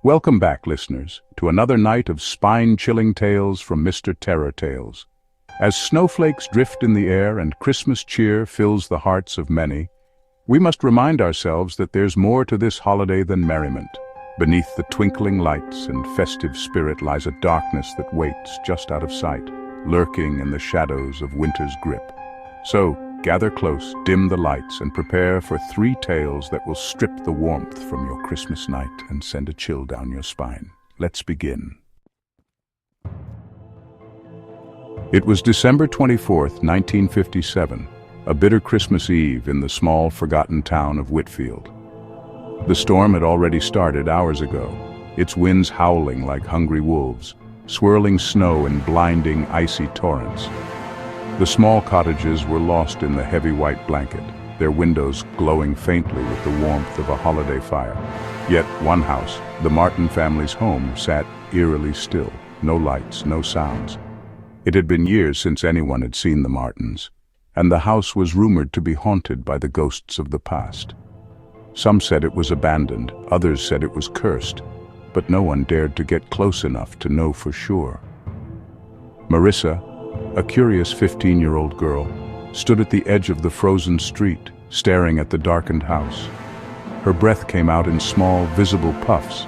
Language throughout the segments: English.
Welcome back, listeners, to another night of spine-chilling tales from Mr. Terror Tales. As snowflakes drift in the air and Christmas cheer fills the hearts of many, we must remind ourselves that there's more to this holiday than merriment. Beneath the twinkling lights and festive spirit lies a darkness that waits just out of sight, lurking in the shadows of winter's grip. So, gather close, dim the lights, and prepare for 3 tales that will strip the warmth from your Christmas night and send a chill down your spine. Let's begin. It was December 24th, 1957, a bitter Christmas Eve in the small, forgotten town of Whitfield. The storm had already started hours ago, its winds howling like hungry wolves, swirling snow in blinding, icy torrents. The small cottages were lost in the heavy white blanket, their windows glowing faintly with the warmth of a holiday fire. Yet one house, the Martin family's home, sat eerily still, no lights, no sounds. It had been years since anyone had seen the Martins, and the house was rumored to be haunted by the ghosts of the past. Some said it was abandoned, others said it was cursed, but no one dared to get close enough to know for sure. Marissa, a curious 15-year-old girl, stood at the edge of the frozen street, staring at the darkened house. Her breath came out in small, visible puffs,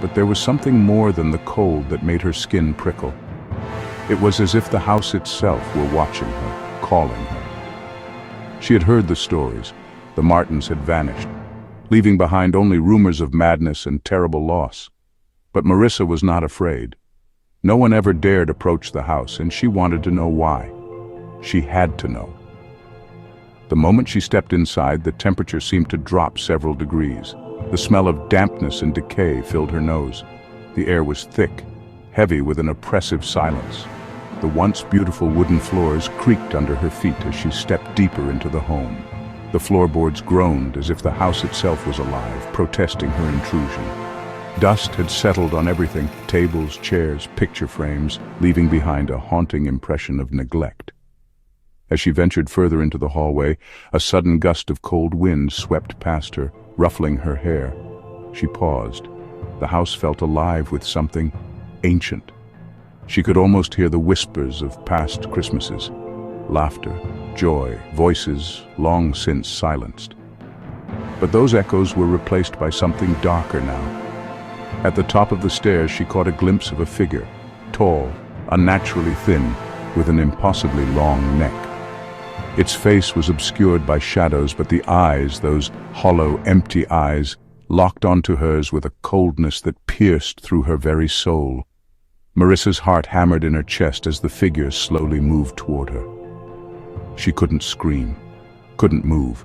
but there was something more than the cold that made her skin prickle. It was as if the house itself were watching her, calling her. She had heard the stories. The Martins had vanished, leaving behind only rumors of madness and terrible loss. But Marissa was not afraid. No one ever dared approach the house, and she wanted to know why. She had to know. The moment she stepped inside, the temperature seemed to drop several degrees. The smell of dampness and decay filled her nose. The air was thick, heavy with an oppressive silence. The once beautiful wooden floors creaked under her feet as she stepped deeper into the home. The floorboards groaned as if the house itself was alive, protesting her intrusion. Dust had settled on everything, tables, chairs, picture frames, leaving behind a haunting impression of neglect. As she ventured further into the hallway, a sudden gust of cold wind swept past her, ruffling her hair. She paused. The house felt alive with something ancient. She could almost hear the whispers of past Christmases. Laughter, joy, voices long since silenced. But those echoes were replaced by something darker now. At the top of the stairs she caught a glimpse of a figure, tall, unnaturally thin, with an impossibly long neck. Its face was obscured by shadows, but the eyes, those hollow, empty eyes, locked onto hers with a coldness that pierced through her very soul. Marissa's heart hammered in her chest as the figure slowly moved toward her. She couldn't scream, couldn't move.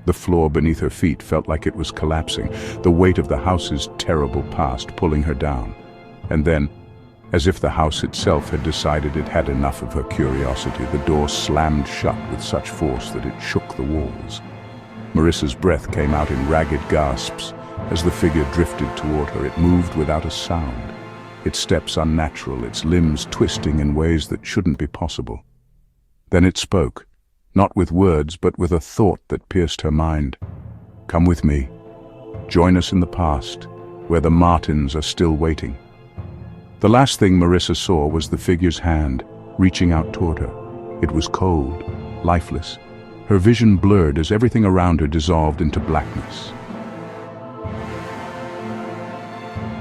The floor beneath her feet felt like it was collapsing, the weight of the house's terrible past pulling her down. And then, as if the house itself had decided it had enough of her curiosity, the door slammed shut with such force that it shook the walls. Marissa's breath came out in ragged gasps as the figure drifted toward her. It moved without a sound, its steps unnatural, its limbs twisting in ways that shouldn't be possible. Then it spoke, not with words, but with a thought that pierced her mind. Come with me. Join us in the past, where the Martins are still waiting. The last thing Marissa saw was the figure's hand, reaching out toward her. It was cold, lifeless. Her vision blurred as everything around her dissolved into blackness.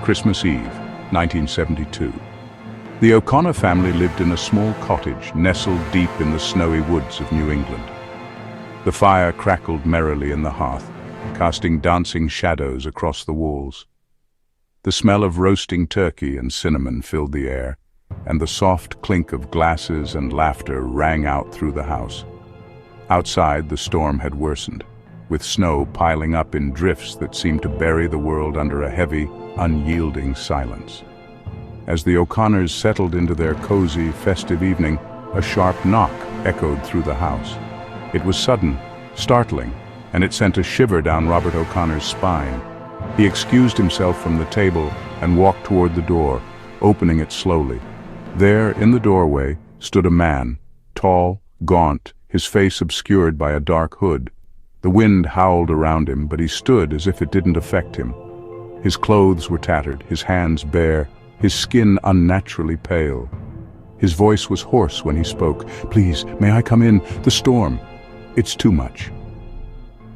Christmas Eve, 1972. The O'Connor family lived in a small cottage nestled deep in the snowy woods of New England. The fire crackled merrily in the hearth, casting dancing shadows across the walls. The smell of roasting turkey and cinnamon filled the air, and the soft clink of glasses and laughter rang out through the house. Outside, the storm had worsened, with snow piling up in drifts that seemed to bury the world under a heavy, unyielding silence. As the O'Connors settled into their cozy, festive evening, a sharp knock echoed through the house. It was sudden, startling, and it sent a shiver down Robert O'Connor's spine. He excused himself from the table and walked toward the door, opening it slowly. There, in the doorway, stood a man, tall, gaunt, his face obscured by a dark hood. The wind howled around him, but he stood as if it didn't affect him. His clothes were tattered, his hands bare, his skin unnaturally pale. His voice was hoarse when he spoke. "Please, may I come in? The storm. It's too much."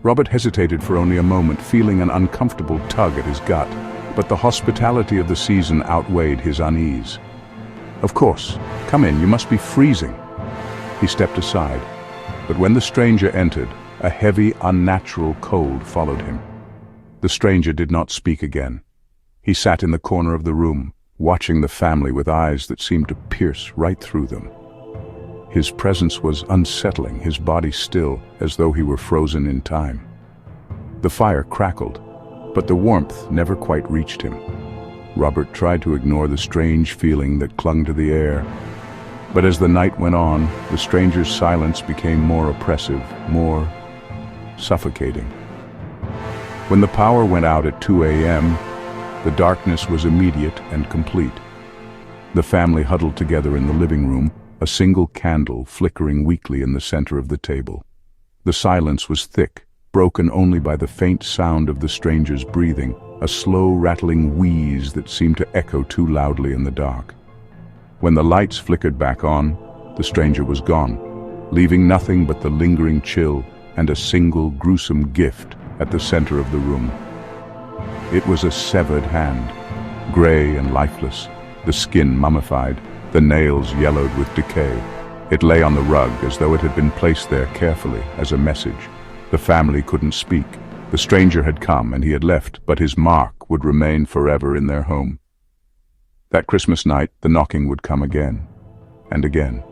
Robert hesitated for only a moment, feeling an uncomfortable tug at his gut, but the hospitality of the season outweighed his unease. "Of course, come in, you must be freezing." He stepped aside, but when the stranger entered, a heavy, unnatural cold followed him. The stranger did not speak again. He sat in the corner of the room, watching the family with eyes that seemed to pierce right through them. His presence was unsettling, his body still, as though he were frozen in time. The fire crackled, but the warmth never quite reached him. Robert tried to ignore the strange feeling that clung to the air. But as the night went on, the stranger's silence became more oppressive, more suffocating. When the power went out at 2 a.m., the darkness was immediate and complete. The family huddled together in the living room, a single candle flickering weakly in the center of the table. The silence was thick, broken only by the faint sound of the stranger's breathing, a slow rattling wheeze that seemed to echo too loudly in the dark. When the lights flickered back on, the stranger was gone, leaving nothing but the lingering chill and a single gruesome gift at the center of the room. It was a severed hand, gray and lifeless, the skin mummified, the nails yellowed with decay. It lay on the rug as though it had been placed there carefully as a message. The family couldn't speak. The stranger had come and he had left, but his mark would remain forever in their home. That Christmas night, the knocking would come again and again.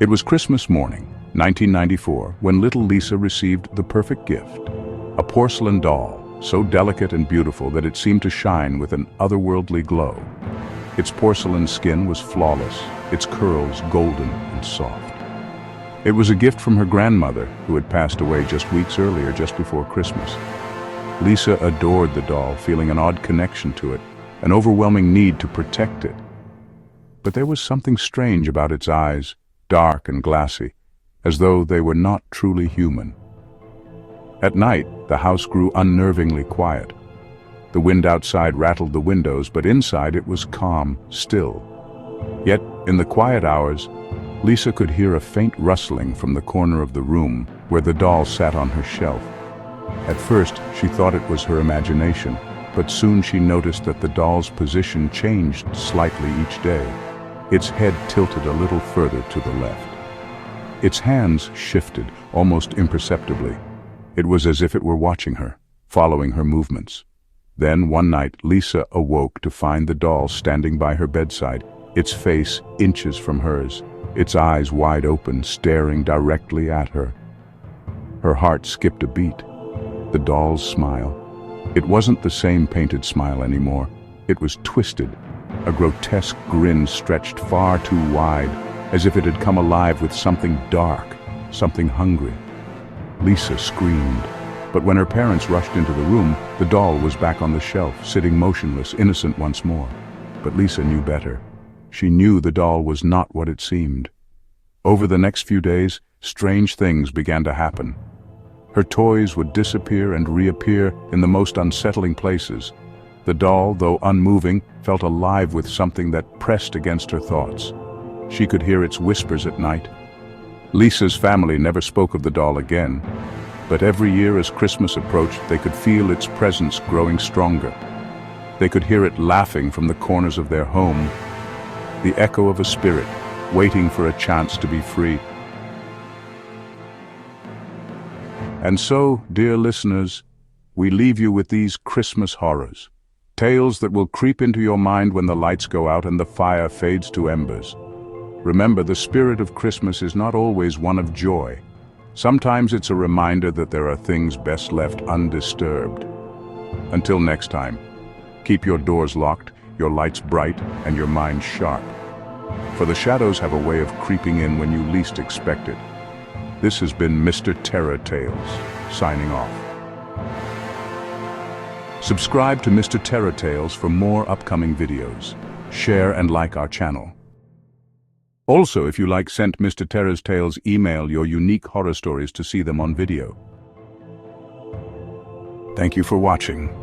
It was Christmas morning, 1994, when little Lisa received the perfect gift, a porcelain doll, so delicate and beautiful that it seemed to shine with an otherworldly glow. Its porcelain skin was flawless, its curls golden and soft. It was a gift from her grandmother, who had passed away just weeks earlier, just before Christmas. Lisa adored the doll, feeling an odd connection to it, an overwhelming need to protect it. But there was something strange about its eyes, dark and glassy, as though they were not truly human. At night, the house grew unnervingly quiet. The wind outside rattled the windows, but inside it was calm, still. Yet, in the quiet hours, Lisa could hear a faint rustling from the corner of the room where the doll sat on her shelf. At first, she thought it was her imagination, but soon she noticed that the doll's position changed slightly each day. Its head tilted a little further to the left. Its hands shifted, almost imperceptibly. It was as if it were watching her, following her movements. Then, one night, Lisa awoke to find the doll standing by her bedside, its face inches from hers, its eyes wide open, staring directly at her. Her heart skipped a beat. The doll's smile. It wasn't the same painted smile anymore. It was twisted, a grotesque grin stretched far too wide, as if it had come alive with something dark, something hungry. Lisa screamed, but when her parents rushed into the room, the doll was back on the shelf, sitting motionless, innocent once more. But Lisa knew better. She knew the doll was not what it seemed. Over the next few days, strange things began to happen. Her toys would disappear and reappear in the most unsettling places. The doll, though unmoving, felt alive with something that pressed against her thoughts. She could hear its whispers at night. Lisa's family never spoke of the doll again, but every year as Christmas approached, they could feel its presence growing stronger. They could hear it laughing from the corners of their home, the echo of a spirit waiting for a chance to be free. And so, dear listeners, we leave you with these Christmas horrors, tales that will creep into your mind when the lights go out and the fire fades to embers. Remember, the spirit of Christmas is not always one of joy. Sometimes it's a reminder that there are things best left undisturbed. Until next time, keep your doors locked, your lights bright, and your mind sharp. For the shadows have a way of creeping in when you least expect it. This has been Mr. Terror Tales, signing off. Subscribe to Mr. Terror Tales for more upcoming videos. Share and like our channel. Also, if you like Sent Mr. Terror's Tales, email your unique horror stories to see them on video. Thank you for watching.